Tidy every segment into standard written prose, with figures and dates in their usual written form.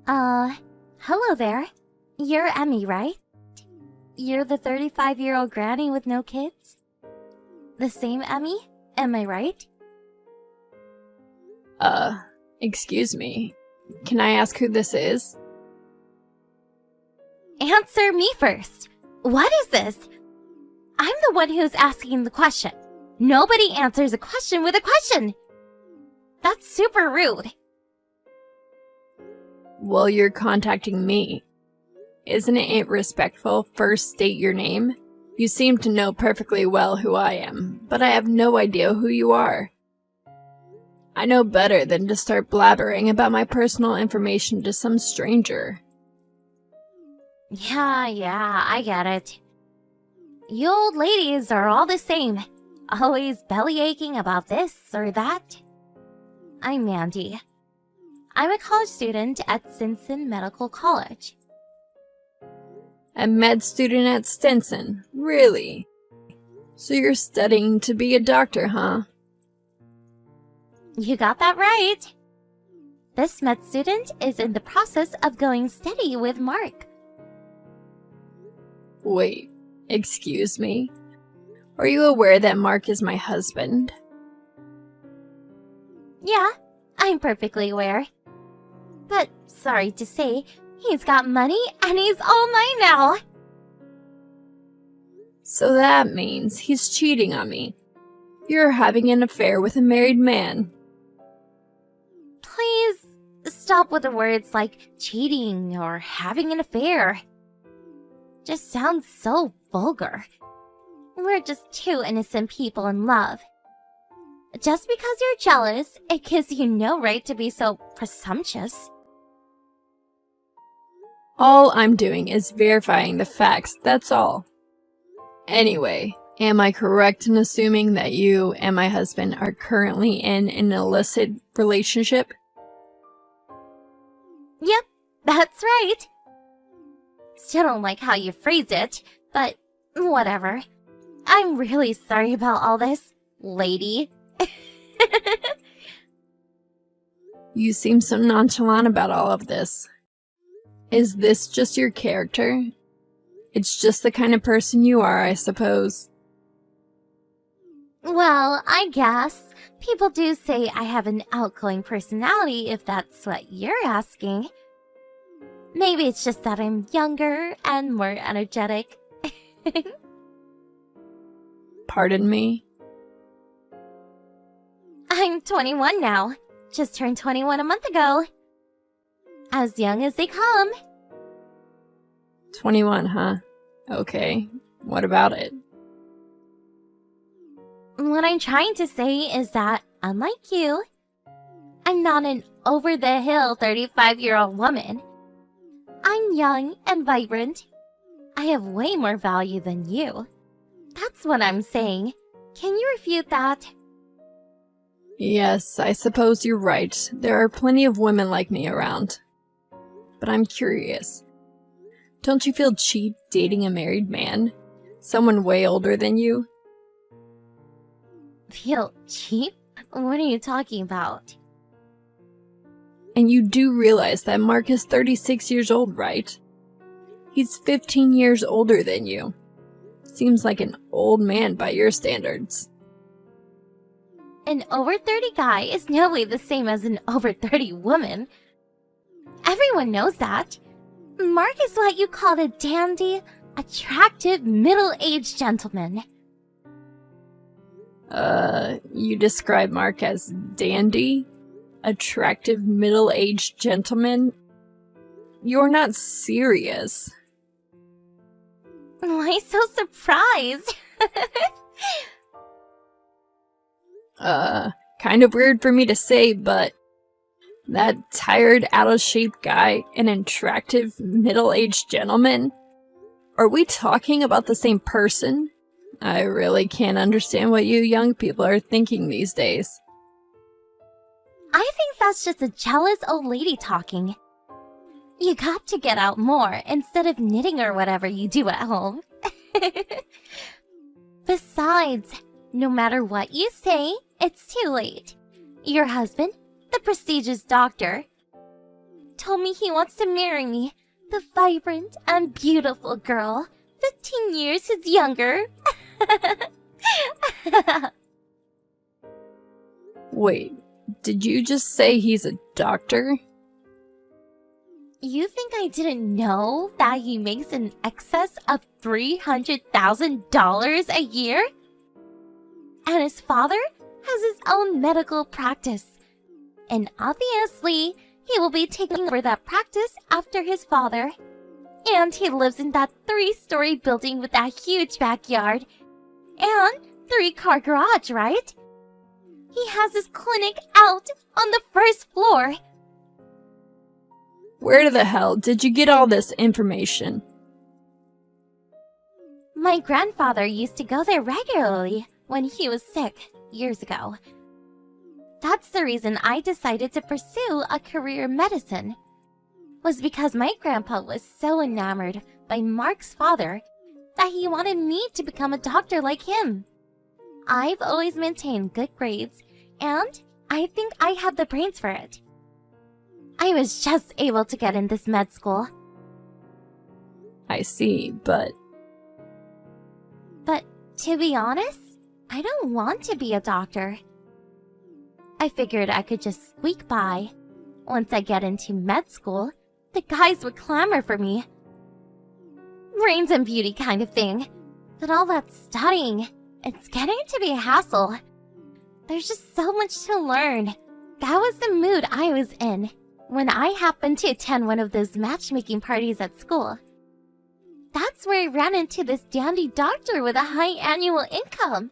Uh, Hello there. You're Emmy, right? You're the 35-year-old granny with no kids? The same Emmy? Am I right? Excuse me. Can I ask who this is? Answer me first. What is this? I'm the one who's asking the question. Nobody answers a question with a question. That's super rude. Well, you're contacting me. Isn't it respectful first state your name? You seem to know perfectly well who I am, but I have no idea who you are. I know better than to start blabbering about my personal information to some stranger. Yeah, I get it. You old ladies are all the same. Always bellyaching about this or that. I'm Mandy. I'm a college student at Stinson Medical College. A med student at Stinson? Really? So you're studying to be a doctor, huh? You got that right. This med student is in the process of going steady with Mark. Wait, excuse me? Are you aware that Mark is my husband? Yeah, I'm perfectly aware. But sorry to say, he's got money and he's all mine now. So that means he's cheating on me. You're having an affair with a married man. Please stop with the words like cheating or having an affair. Just sounds so vulgar. We're just two innocent people in love. Just because you're jealous, it gives you no right to be so presumptuous. All I'm doing is verifying the facts, that's all. Anyway, am I correct in assuming that you and my husband are currently in an illicit relationship? Yep, that's right. Still don't like how you phrased it, but whatever. I'm really sorry about all this, lady. You seem so nonchalant about all of this. Is this just your character? It's just the kind of person you are, I suppose. Well, I guess. People do say I have an outgoing personality, if that's what you're asking. Maybe it's just that I'm younger and more energetic. Pardon me? I'm 21 now. Just turned 21 a month ago. As young as they come. 21, huh? Okay, what about it? What I'm trying to say is that, unlike you, I'm not an over-the-hill 35-year-old woman. I'm young and vibrant. I have way more value than you. That's what I'm saying. Can you refute that? Yes, I suppose you're right. There are plenty of women like me around. But I'm curious. Don't you feel cheap dating a married man? Someone way older than you? Feel cheap? What are you talking about? And you do realize that Mark is 36 years old, right? He's 15 years older than you. Seems like an old man by your standards. An over 30 guy is no way the same as an over 30 woman. Everyone knows that. Mark is what you call a dandy, attractive, middle-aged gentleman. You describe Mark as dandy? Attractive, middle-aged gentleman? You're not serious. Why so surprised? Kind of weird for me to say, but that tired, out-of-shape guy, an attractive, middle-aged gentleman? Are we talking about the same person? I really can't understand what you young people are thinking these days. I think that's just a jealous old lady talking. You got to get out more instead of knitting or whatever you do at home. Besides, no matter what you say, it's too late. Your husband, the prestigious doctor, told me he wants to marry me, the vibrant and beautiful girl, 15 years his younger. Wait, did you just say he's a doctor? You think I didn't know that he makes in excess of $300,000 a year? And his father has his own medical practice. And obviously, he will be taking over that practice after his father. And he lives in that 3-story building with that huge backyard. And 3-car garage, right? He has his clinic out on the 1st floor. Where the hell did you get all this information? My grandfather used to go there regularly when he was sick years ago. That's the reason I decided to pursue a career in medicine. Was because my grandpa was so enamored by Mark's father that he wanted me to become a doctor like him. I've always maintained good grades, and I think I have the brains for it. I was just able to get in this med school. I see, but to be honest, I don't want to be a doctor. I figured I could just squeak by. Once I get into med school, the guys would clamor for me. Brains and beauty kind of thing. But all that studying, it's getting to be a hassle. There's just so much to learn. That was the mood I was in when I happened to attend one of those matchmaking parties at school. That's where I ran into this dandy doctor with a high annual income.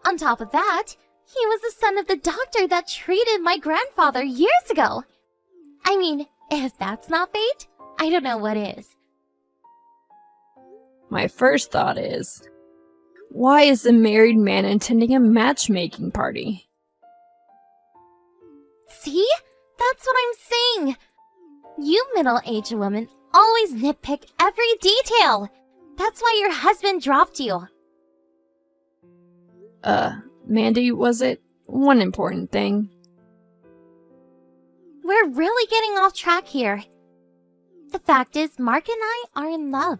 On top of that, he was the son of the doctor that treated my grandfather years ago. I mean, if that's not fate, I don't know what is. my first thought is, why is a married man attending a matchmaking party? See? That's what I'm saying. You middle-aged women always nitpick every detail. That's why your husband dropped you. Mandy, was it? One important thing. We're really getting off track here. The fact is, Mark and I are in love.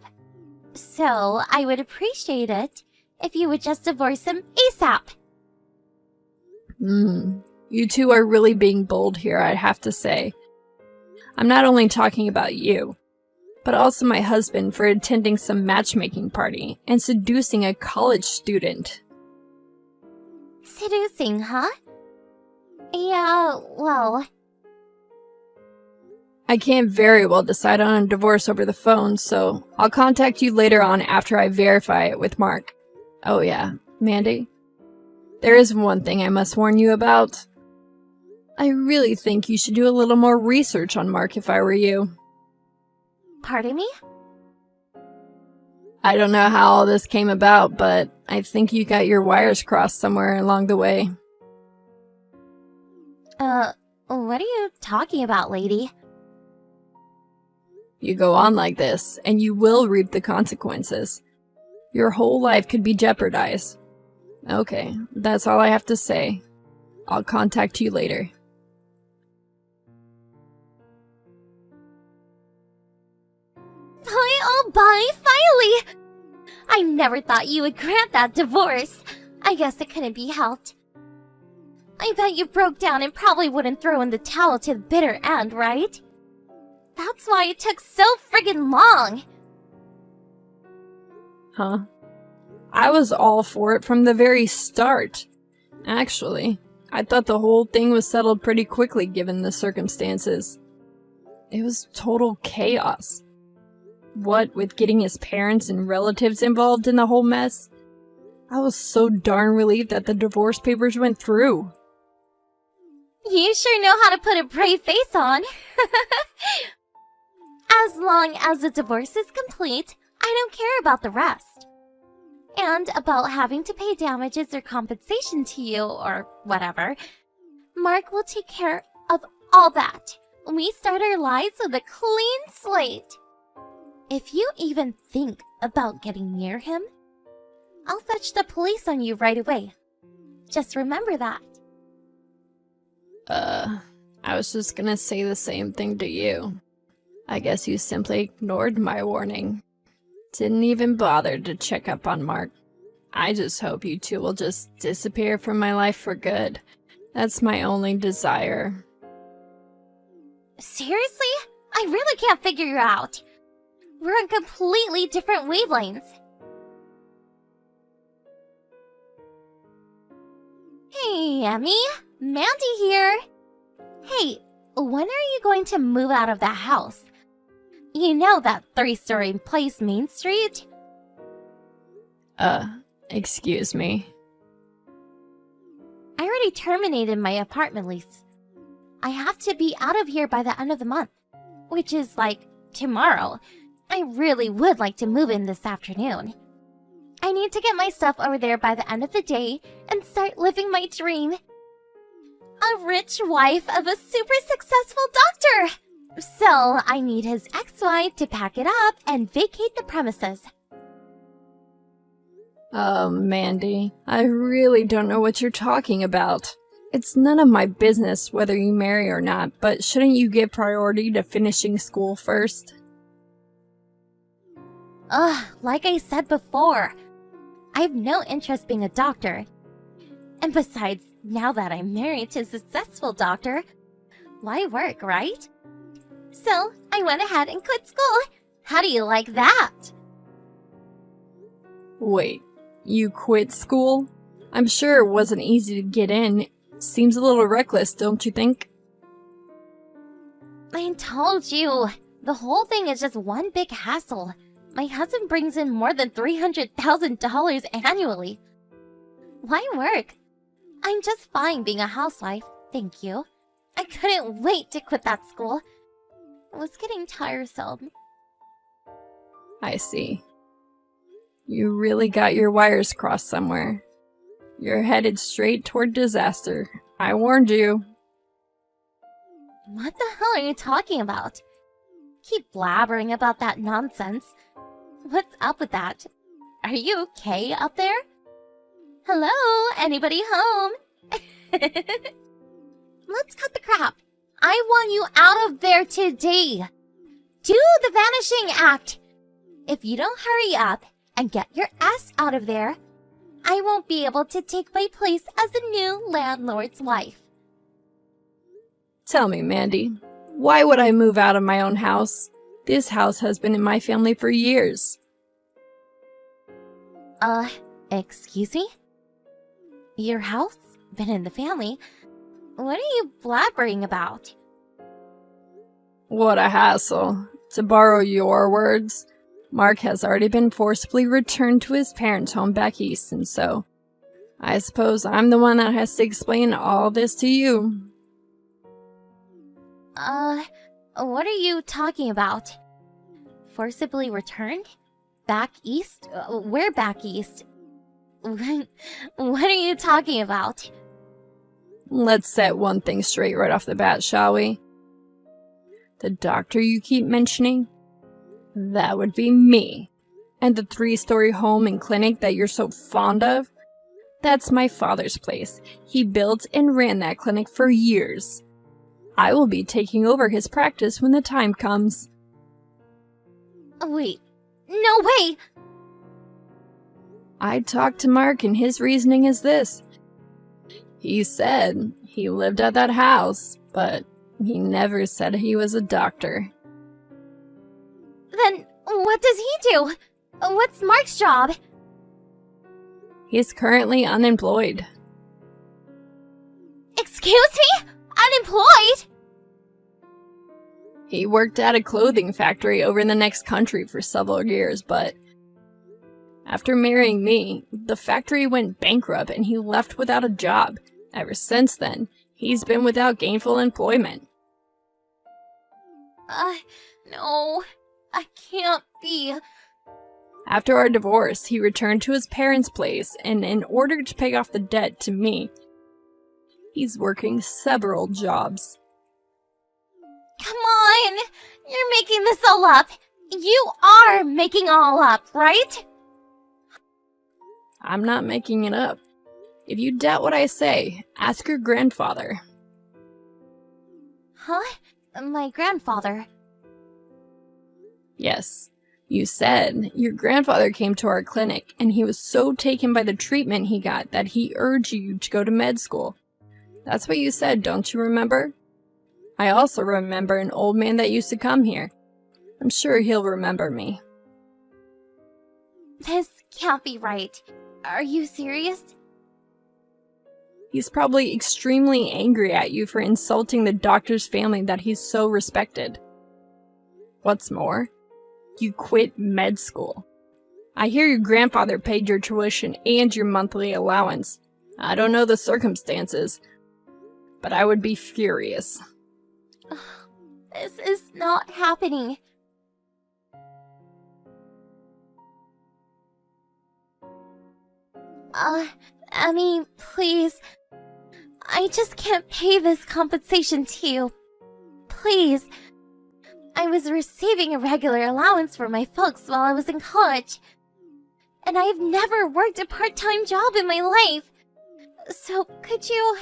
So, I would appreciate it if you would just divorce him ASAP. You two are really being bold here, I have to say. I'm not only talking about you, but also my husband for attending some matchmaking party and seducing a college student. Seducing, huh? Yeah, well... I can't very well decide on a divorce over the phone, so I'll contact you later on after I verify it with Mark. Oh yeah, Mandy? There is one thing I must warn you about. I really think you should do a little more research on Mark if I were you. Pardon me? I don't know how all this came about, but I think you got your wires crossed somewhere along the way. What are you talking about, lady? You go on like this, and you will reap the consequences. Your whole life could be jeopardized. Okay, that's all I have to say. I'll contact you later. Bye, finally! I never thought you would grant that divorce. I guess it couldn't be helped. I bet you broke down and probably wouldn't throw in the towel to the bitter end, right? That's why it took so friggin' long. Huh? I was all for it from the very start. Actually, I thought the whole thing was settled pretty quickly given the circumstances. It was total chaos. What with getting his parents and relatives involved in the whole mess, I was so darn relieved that the divorce papers went through. You sure know how to put a brave face on. As long as the divorce is complete, I don't care about the rest. And about having to pay damages or compensation to you or whatever, Mark will take care of all that. We start our lives with a clean slate. If you even think about getting near him, I'll fetch the police on you right away. Just remember that. I was just gonna say the same thing to you. I guess you simply ignored my warning. Didn't even bother to check up on Mark. I just hope you two will just disappear from my life for good. That's my only desire. Seriously? I really can't figure you out. We're on completely different wavelengths. Hey, Emmy. Mandy here. Hey, when are you going to move out of that house? You know that 3-story place Main Street? Excuse me. I already terminated my apartment lease. I have to be out of here by the end of the month, which is like tomorrow. I really would like to move in this afternoon. I need to get my stuff over there by the end of the day and start living my dream. A rich wife of a super successful doctor! So I need his ex-wife to pack it up and vacate the premises. Mandy, I really don't know what you're talking about. It's none of my business whether you marry or not, but shouldn't you give priority to finishing school first? Like I said before, I have no interest being a doctor. And besides, now that I'm married to a successful doctor, why work, right? So, I went ahead and quit school. How do you like that? Wait, you quit school? I'm sure it wasn't easy to get in. Seems a little reckless, don't you think? I told you, the whole thing is just one big hassle. My husband brings in more than $300,000 annually. Why work? I'm just fine being a housewife, thank you. I couldn't wait to quit that school. It was getting tiresome. I see. You really got your wires crossed somewhere. You're headed straight toward disaster. I warned you. What the hell are you talking about? Keep blabbering about that nonsense. What's up with that? Are you okay up there? Hello? Anybody home? Let's cut the crap. I want you out of there today. Do the Vanishing Act. If you don't hurry up and get your ass out of there, I won't be able to take my place as the new landlord's wife. Tell me, Mandy, why would I move out of my own house? This house has been in my family for years. Excuse me? Your house? Been in the family? What are you blabbering about? What a hassle. To borrow your words, Mark has already been forcibly returned to his parents' home back east, and so I suppose I'm the one that has to explain all this to you. What are you talking about? Forcibly returned? Back east? Where back east? What are you talking about? Let's set one thing straight right off the bat, shall we? The doctor you keep mentioning? That would be me. And the 3-story home and clinic that you're so fond of? That's my father's place. He built and ran that clinic for years. I will be taking over his practice when the time comes. Wait, no way! I talked to Mark and his reasoning is this. He said he lived at that house, but he never said he was a doctor. Then what does he do? What's Mark's job? He's currently unemployed. Excuse me? Unemployed? He worked at a clothing factory over in the next country for several years, but after marrying me, the factory went bankrupt and he left without a job. Ever since then, he's been without gainful employment. No, I can't be. After our divorce, he returned to his parents' place, and in order to pay off the debt to me, he's working several jobs. Come on! You're making this all up. You are making all up, right? I'm not making it up. If you doubt what I say, ask your grandfather. Huh? My grandfather. Yes. You said your grandfather came to our clinic and he was so taken by the treatment he got that he urged you to go to med school. That's what you said, don't you remember? I also remember an old man that used to come here. I'm sure he'll remember me. This can't be right. Are you serious? He's probably extremely angry at you for insulting the doctor's family that he's so respected. What's more, you quit med school. I hear your grandfather paid your tuition and your monthly allowance. I don't know the circumstances, but I would be furious. This is not happening. Emmy, please. I just can't pay this compensation to you. Please. I was receiving a regular allowance for my folks while I was in college. And I've never worked a part-time job in my life. So, could you...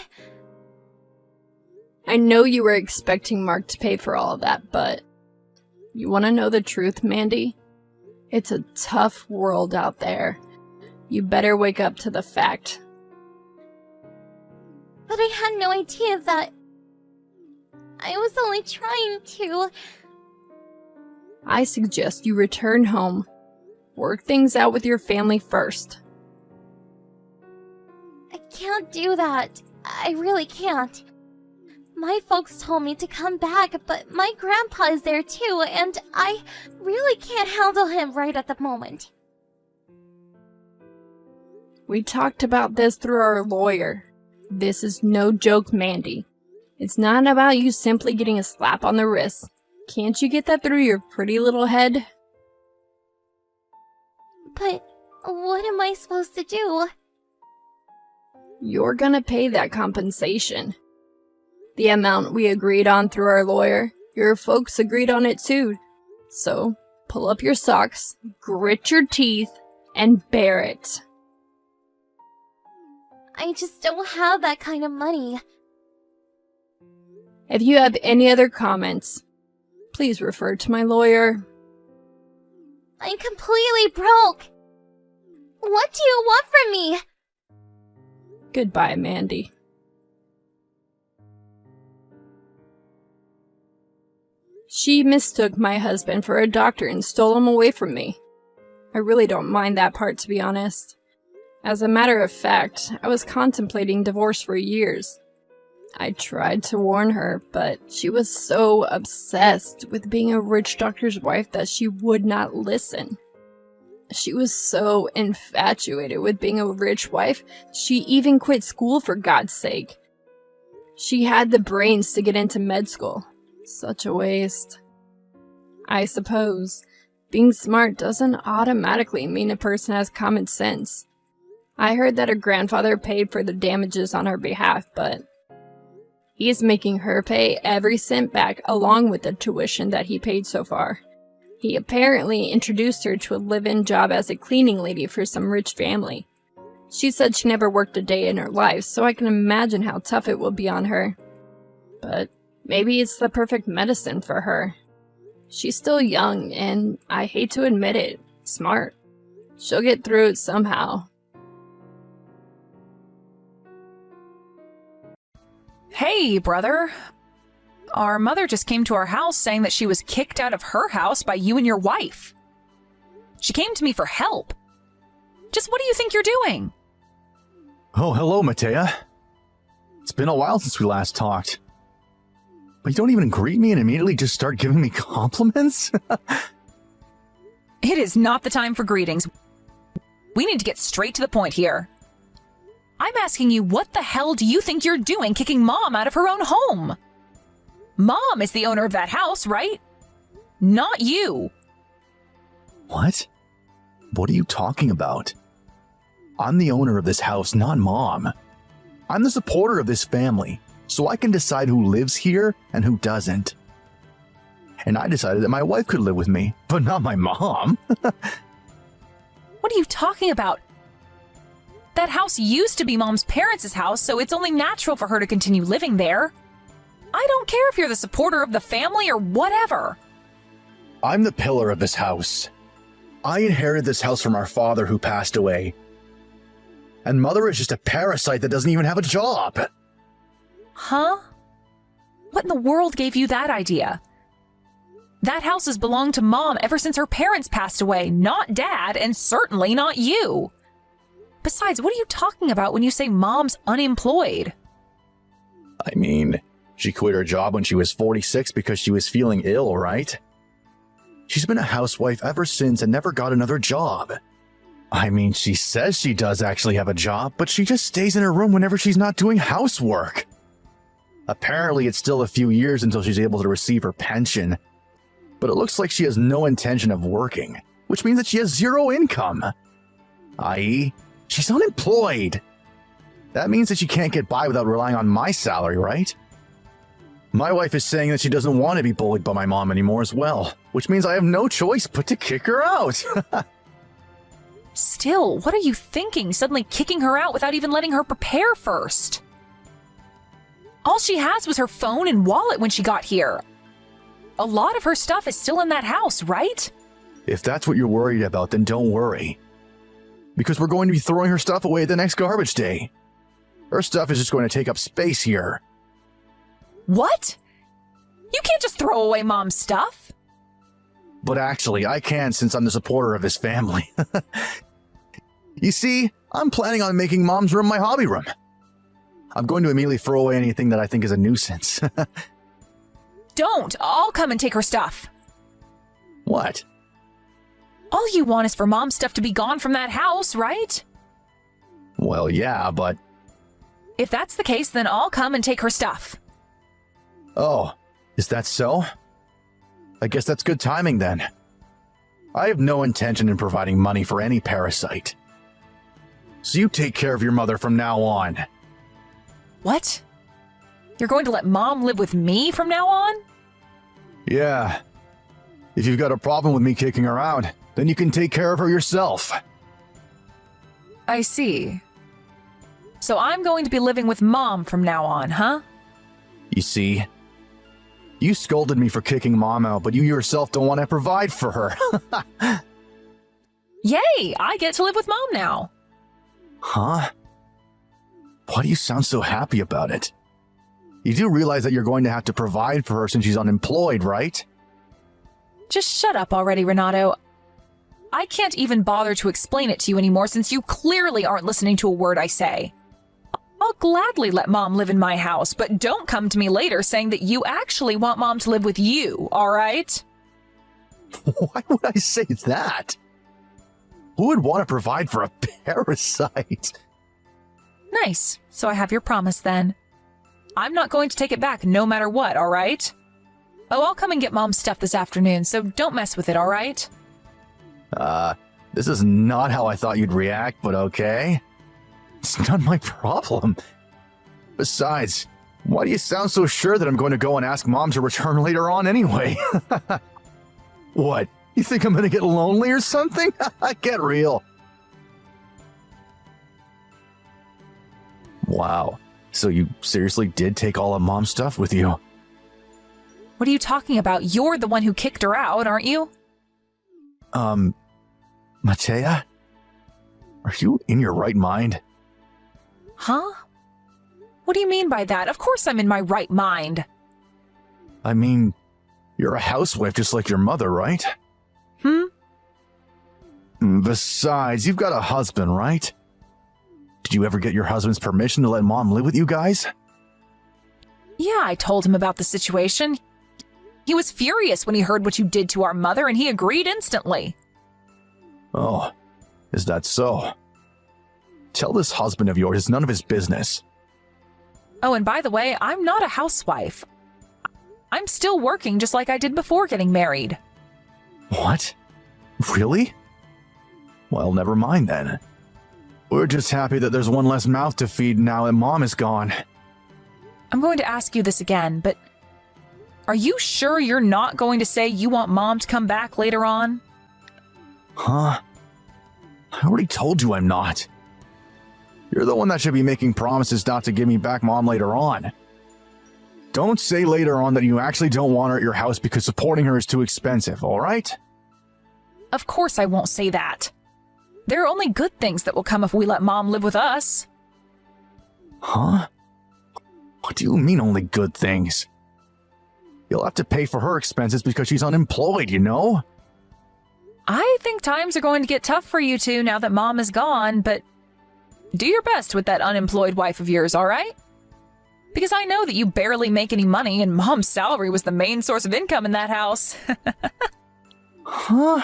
I know you were expecting Mark to pay for all of that, but... You want to know the truth, Mandy? It's a tough world out there. You better wake up to the fact. But I had no idea that... I was only trying to... I suggest you return home. Work things out with your family first. I can't do that. I really can't. My folks told me to come back, but my grandpa is there too, and I really can't handle him right at the moment. We talked about this through our lawyer. This is no joke, Mandy. It's not about you simply getting a slap on the wrist. Can't you get that through your pretty little head? But what am I supposed to do? You're gonna pay that compensation. The amount we agreed on through our lawyer, your folks agreed on it too. So, pull up your socks, grit your teeth, and bear it. I just don't have that kind of money. If you have any other comments, please refer to my lawyer. I'm completely broke. What do you want from me? Goodbye, Mandy. She mistook my husband for a doctor and stole him away from me. I really don't mind that part, to be honest. As a matter of fact, I was contemplating divorce for years. I tried to warn her, but she was so obsessed with being a rich doctor's wife that she would not listen. She was so infatuated with being a rich wife, she even quit school for God's sake. She had the brains to get into med school. Such a waste. I suppose being smart doesn't automatically mean a person has common sense. I heard that her grandfather paid for the damages on her behalf, but he's making her pay every cent back along with the tuition that he paid so far. He apparently introduced her to a live-in job as a cleaning lady for some rich family. She said she never worked a day in her life, so I can imagine how tough it will be on her. But maybe it's the perfect medicine for her. She's still young, and I hate to admit it, smart. She'll get through it somehow. Hey, brother. Our mother just came to our house saying that she was kicked out of her house by you and your wife. She came to me for help. Just what do you think you're doing? Oh, hello, Matea. It's been a while since we last talked. But you don't even greet me and immediately just start giving me compliments? It is not the time for greetings. We need to get straight to the point here. I'm asking you, what the hell do you think you're doing kicking Mom out of her own home? Mom is the owner of that house, right? Not you. What? What are you talking about? I'm the owner of this house, not Mom. I'm the supporter of this family, so I can decide who lives here and who doesn't. And I decided that my wife could live with me, but not my mom. What are you talking about? That house used to be Mom's parents' house, so it's only natural for her to continue living there. I don't care if you're the supporter of the family or whatever. I'm the pillar of this house. I inherited this house from our father who passed away. And Mother is just a parasite that doesn't even have a job. Huh? What in the world gave you that idea? That house has belonged to Mom ever since her parents passed away, not Dad, and certainly not you. Besides, what are you talking about when you say Mom's unemployed? I mean, she quit her job when she was 46 because she was feeling ill, right? She's been a housewife ever since and never got another job. I mean, she says she does actually have a job, but she just stays in her room whenever she's not doing housework. Apparently, it's still a few years until she's able to receive her pension, but it looks like she has no intention of working, which means that she has zero income. I.e., she's unemployed. That means that she can't get by without relying on my salary, right? My wife is saying that she doesn't want to be bullied by my mom anymore as well, which means I have no choice but to kick her out. Still, what are you thinking, suddenly kicking her out without even letting her prepare first? All she has was her phone and wallet when she got here. A lot of her stuff is still in that house, right? If that's what you're worried about, then don't worry. Because we're going to be throwing her stuff away the next garbage day. Her stuff is just going to take up space here. What? You can't just throw away Mom's stuff. But actually, I can since I'm the supporter of his family. You see, I'm planning on making Mom's room my hobby room. I'm going to immediately throw away anything that I think is a nuisance. Don't. I'll come and take her stuff. What? All you want is for Mom's stuff to be gone from that house, right? Well, yeah, but... If that's the case, then I'll come and take her stuff. Oh, is that so? I guess that's good timing then. I have no intention in providing money for any parasite. So you take care of your mother from now on. What? You're going to let Mom live with me from now on? Yeah. If you've got a problem with me kicking her out, then you can take care of her yourself. I see. So I'm going to be living with Mom from now on, huh? You see, you scolded me for kicking Mom out, but you yourself don't want to provide for her. Yay! I get to live with Mom now. Huh? Why do you sound so happy about it? You do realize that you're going to have to provide for her since she's unemployed, right? Just shut up already, Renato. I can't even bother to explain it to you anymore since you clearly aren't listening to a word I say. I'll gladly let Mom live in my house, but don't come to me later saying that you actually want Mom to live with you, all right? Why would I say that? Who would want to provide for a parasite? Nice. So I have your promise then. I'm not going to take it back no matter what, all right? Oh, I'll come and get Mom's stuff this afternoon, so don't mess with it, all right? This is not how I thought you'd react, but okay. It's not my problem. Besides, why do you sound so sure that I'm going to go and ask Mom to return later on anyway? What? You think I'm going to get lonely or something? Get real. Wow. So you seriously did take all of Mom's stuff with you? What are you talking about? You're the one who kicked her out, aren't you? Matea? Are you in your right mind? Huh? What do you mean by that? Of course I'm in my right mind. I mean, you're a housewife just like your mother, right? Besides, you've got a husband, right? Did you ever get your husband's permission to let Mom live with you guys? Yeah, I told him about the situation. He was furious when he heard what you did to our mother, and he agreed instantly. Oh, is that so? Tell this husband of yours it's none of his business. Oh, and by the way, I'm not a housewife. I'm still working just like I did before getting married. What? Really? Well, never mind then. We're just happy that there's one less mouth to feed now that Mom is gone. I'm going to ask you this again, but are you sure you're not going to say you want Mom to come back later on? Huh? I already told you I'm not. You're the one that should be making promises not to give me back Mom later on. Don't say later on that you actually don't want her at your house because supporting her is too expensive, all right? Of course I won't say that. There are only good things that will come if we let Mom live with us. Huh? What do you mean only good things? You'll have to pay for her expenses because she's unemployed, you know? I think times are going to get tough for you two now that Mom is gone, but do your best with that unemployed wife of yours, all right? Because I know that you barely make any money and Mom's salary was the main source of income in that house. Huh?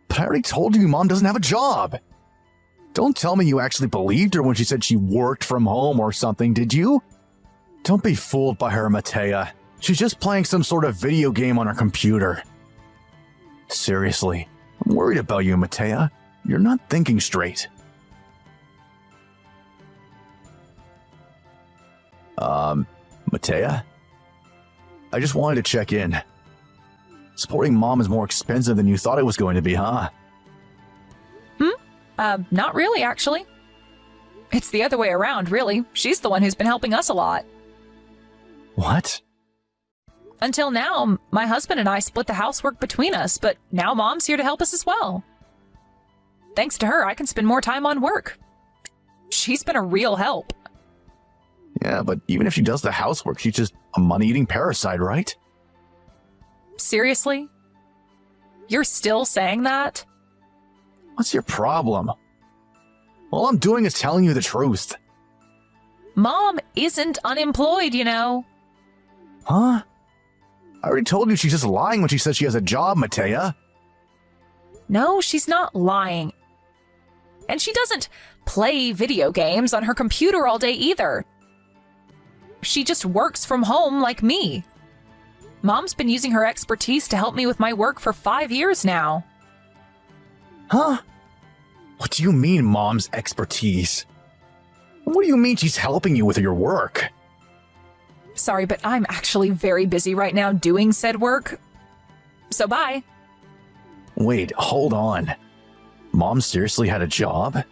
But I already told you Mom doesn't have a job. Don't tell me you actually believed her when she said she worked from home or something, did you? Don't be fooled by her, Matea. She's just playing some sort of video game on her computer. Seriously, I'm worried about you, Matea. You're not thinking straight. Matea? I just wanted to check in. Supporting Mom is more expensive than you thought it was going to be, huh? Not really, actually. It's the other way around, really. She's the one who's been helping us a lot. What? Until now, my husband and I split the housework between us, but now Mom's here to help us as well. Thanks to her, I can spend more time on work. She's been a real help. Yeah, but even if she does the housework, she's just a money-eating parasite, right? Seriously? You're still saying that? What's your problem? All I'm doing is telling you the truth. Mom isn't unemployed, you know. Huh? I already told you she's just lying when she says she has a job, Matea. No, she's not lying. And she doesn't play video games on her computer all day either. She just works from home like me. Mom's been using her expertise to help me with my work for 5 years now. Huh? What do you mean, Mom's expertise? What do you mean she's helping you with your work? Sorry, but I'm actually very busy right now doing said work. So bye. Wait, hold on. Mom seriously had a job?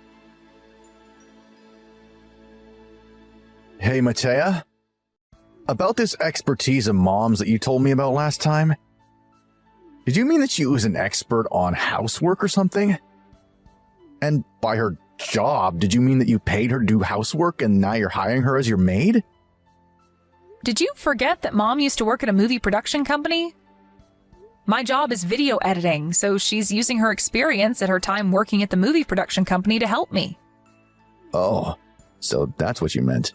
Hey, Matea? About this expertise of Mom's that you told me about last time? Did you mean that she was an expert on housework or something? And by her job, did you mean that you paid her to do housework and now you're hiring her as your maid? Did you forget that Mom used to work at a movie production company? My job is video editing, so she's using her experience at her time working at the movie production company to help me. Oh, so that's what you meant.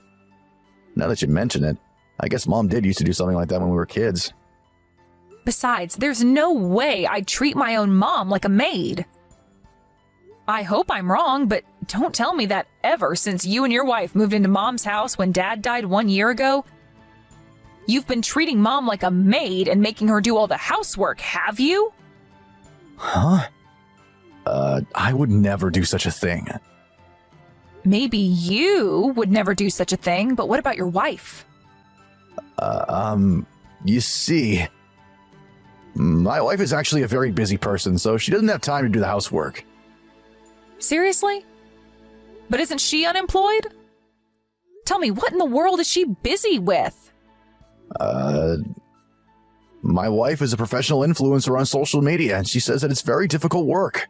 Now that you mention it, I guess Mom did used to do something like that when we were kids. Besides, there's no way I'd treat my own mom like a maid. I hope I'm wrong, but don't tell me that ever since you and your wife moved into Mom's house when Dad died 1 year ago. You've been treating Mom like a maid and making her do all the housework, have you? Huh? I would never do such a thing. Maybe you would never do such a thing, but what about your wife? You see, my wife is actually a very busy person, so she doesn't have time to do the housework. Seriously? But isn't she unemployed? Tell me, what in the world is she busy with? My wife is a professional influencer on social media, and she says that it's very difficult work.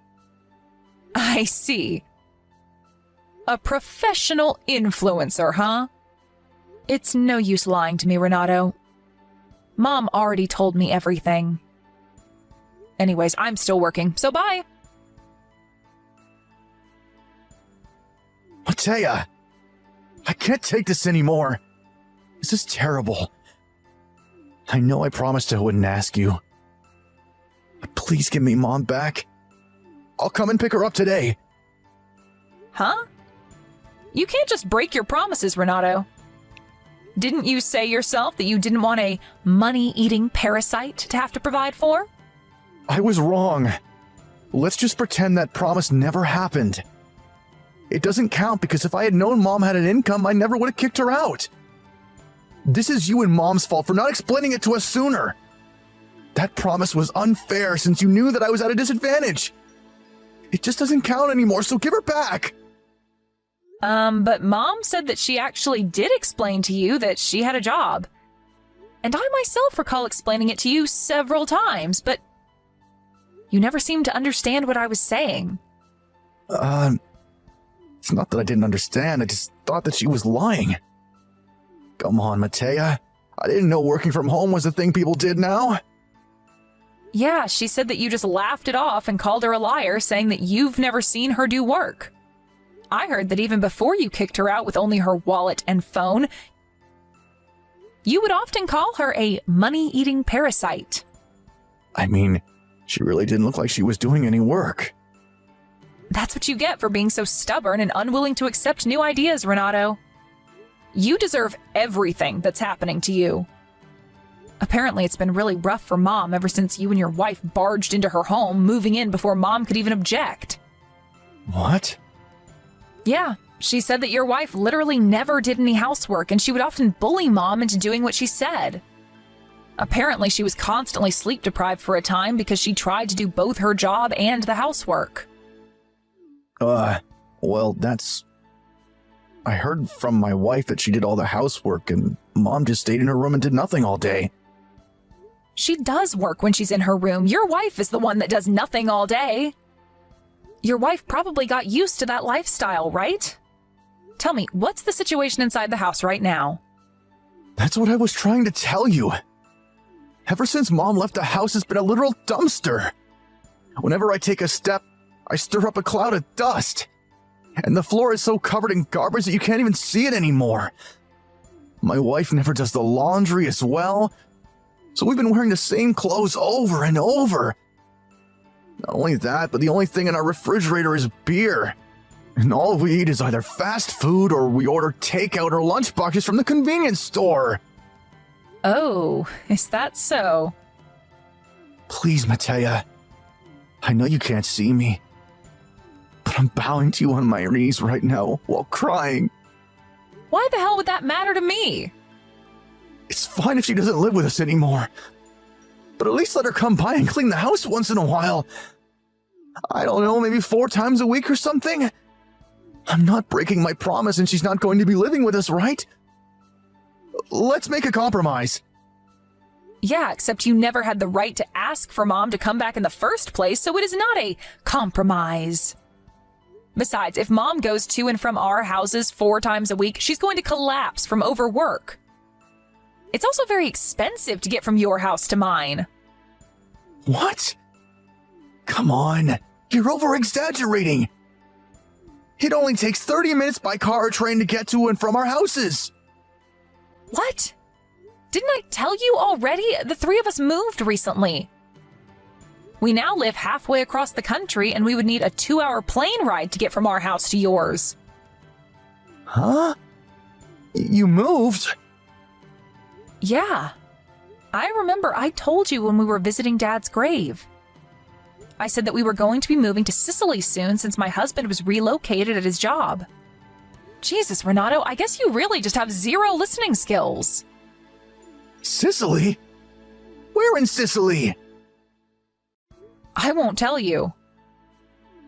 I see. A professional influencer, huh? It's no use lying to me, Renato. Mom already told me everything. Anyways, I'm still working, so bye. Matea, I can't take this anymore. This is terrible. I know I promised I wouldn't ask you. But please give me Mom back. I'll come and pick her up today. Huh? You can't just break your promises, Renato. Didn't you say yourself that you didn't want a money-eating parasite to have to provide for? I was wrong. Let's just pretend that promise never happened. It doesn't count because if I had known Mom had an income, I never would have kicked her out. This is you and Mom's fault for not explaining it to us sooner. That promise was unfair since you knew that I was at a disadvantage. It just doesn't count anymore, so give her back. But Mom said that she actually did explain to you that she had a job. and I myself recall explaining it to you several times, but you never seemed to understand what I was saying. It's not that I didn't understand, I just thought that she was lying. Come on, Matea. I didn't know working from home was the thing people did now. Yeah, she said that you just laughed it off and called her a liar, saying that you've never seen her do work. I heard that even before you kicked her out with only her wallet and phone, you would often call her a money-eating parasite. I mean, she really didn't look like she was doing any work. That's what you get for being so stubborn and unwilling to accept new ideas, Renato. You deserve everything that's happening to you. Apparently, it's been really rough for Mom ever since you and your wife barged into her home, moving in before Mom could even object. What? Yeah, she said that your wife literally never did any housework, and she would often bully Mom into doing what she said. Apparently, she was constantly sleep-deprived for a time because she tried to do both her job and the housework. Well, that's... I heard from my wife that she did all the housework, and Mom just stayed in her room and did nothing all day. She does work when she's in her room. Your wife is the one that does nothing all day. Your wife probably got used to that lifestyle, right? Tell me, what's the situation inside the house right now? That's what I was trying to tell you. Ever since Mom left the house, it's been a literal dumpster. Whenever I take a step, I stir up a cloud of dust. And the floor is so covered in garbage that you can't even see it anymore. My wife never does the laundry as well, so we've been wearing the same clothes over and over. Not only that, but the only thing in our refrigerator is beer. And all we eat is either fast food or we order takeout or lunchboxes from the convenience store. Oh, is that so? Please, Matea. I know you can't see me, but I'm bowing to you on my knees right now while crying. Why the hell would that matter to me? It's fine if she doesn't live with us anymore, but at least let her come by and clean the house once in a while. I don't know, maybe 4 times a week or something? I'm not breaking my promise and she's not going to be living with us, right? Let's make a compromise. Yeah, except you never had the right to ask for Mom to come back in the first place, so it is not a compromise. Besides, if Mom goes to and from our houses 4 times a week, she's going to collapse from overwork. It's also very expensive to get from your house to mine. What? Come on, you're over-exaggerating. It only takes 30 minutes by car or train to get to and from our houses. What? Didn't I tell you already? The 3 of us moved recently. We now live halfway across the country, and we would need a 2-hour plane ride to get from our house to yours. Huh? You moved? Yeah. I remember I told you when we were visiting Dad's grave. I said that we were going to be moving to Sicily soon since my husband was relocated at his job. Jesus, Renato, I guess you really just have 0 listening skills. Sicily? Where in Sicily? I won't tell you.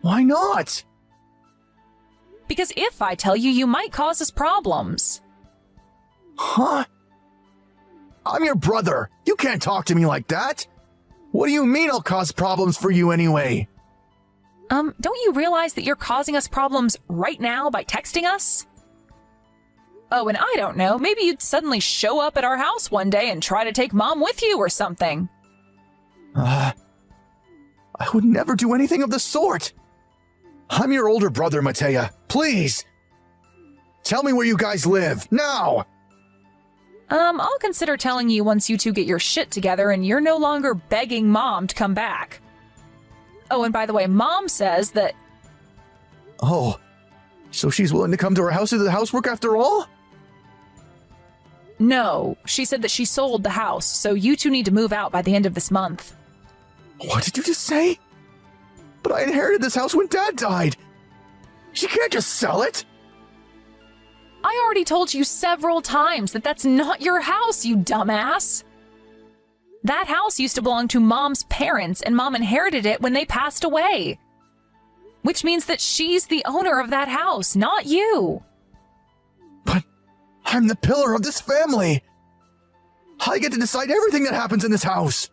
Why not? Because if I tell you, you might cause us problems. Huh? I'm your brother. You can't talk to me like that. What do you mean I'll cause problems for you anyway? Don't you realize that you're causing us problems right now by texting us? Oh, and I don't know, maybe you'd suddenly show up at our house one day and try to take Mom with you or something. I would never do anything of the sort. I'm your older brother, Matea. Please. Tell me where you guys live, now! I'll consider telling you once you 2 get your shit together and you're no longer begging Mom to come back. Oh, and by the way, Mom says that... Oh, so she's willing to come to our house to do the housework after all? No, she said that she sold the house, so you 2 need to move out by the end of this month. What did you just say? But I inherited this house when Dad died. She can't just sell it. I already told you several times that that's not your house, you dumbass. That house used to belong to Mom's parents, and Mom inherited it when they passed away. Which means that she's the owner of that house, not you. But I'm the pillar of this family. I get to decide everything that happens in this house.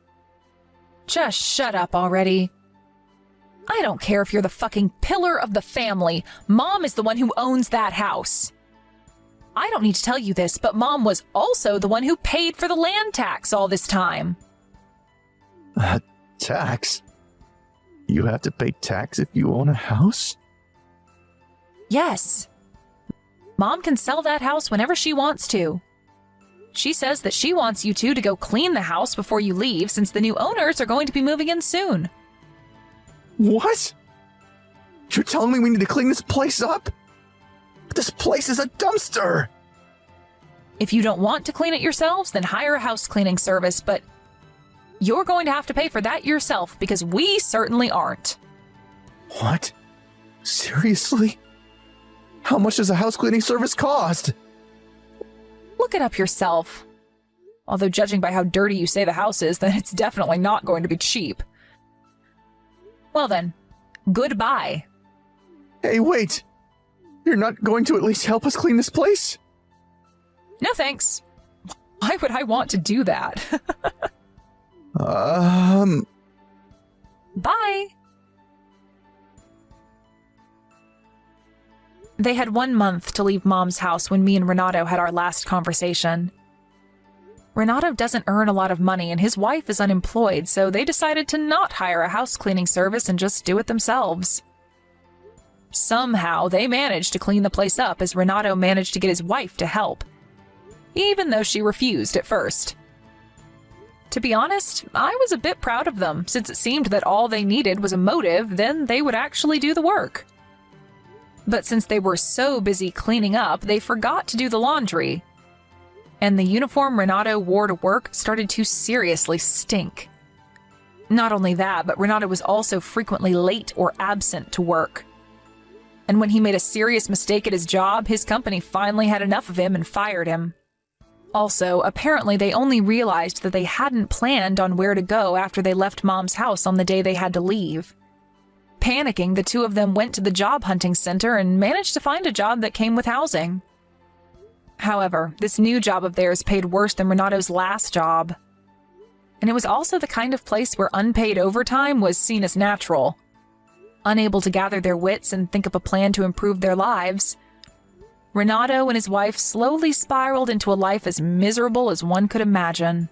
Just shut up already. I don't care if you're the fucking pillar of the family. Mom is the one who owns that house. I don't need to tell you this, but Mom was also the one who paid for the land tax all this time. Tax? You have to pay tax if you own a house? Yes. Mom can sell that house whenever she wants to. She says that she wants you two to go clean the house before you leave, since the new owners are going to be moving in soon. What? You're telling me we need to clean this place up? This place is a dumpster! If you don't want to clean it yourselves, then hire a house cleaning service, but you're going to have to pay for that yourself, because we certainly aren't. What? Seriously? How much does a house cleaning service cost? Look it up yourself. Although judging by how dirty you say the house is, then it's definitely not going to be cheap. Well then, goodbye. Hey, wait! You're not going to at least help us clean this place? No thanks. Why would I want to do that? Bye! They had 1 month to leave Mom's house when me and Renato had our last conversation. Renato doesn't earn a lot of money and his wife is unemployed, so they decided to not hire a house cleaning service and just do it themselves. Somehow, they managed to clean the place up as Renato managed to get his wife to help, even though she refused at first. To be honest, I was a bit proud of them, since it seemed that all they needed was a motive, then they would actually do the work. But since they were so busy cleaning up, they forgot to do the laundry. And the uniform Renato wore to work started to seriously stink. Not only that, but Renato was also frequently late or absent to work. And when he made a serious mistake at his job, his company finally had enough of him and fired him. Also, apparently they only realized that they hadn't planned on where to go after they left Mom's house on the day they had to leave. Panicking, the two of them went to the job hunting center and managed to find a job that came with housing. However, this new job of theirs paid worse than Renato's last job. And it was also the kind of place where unpaid overtime was seen as natural. Unable to gather their wits and think up a plan to improve their lives, Renato and his wife slowly spiraled into a life as miserable as one could imagine.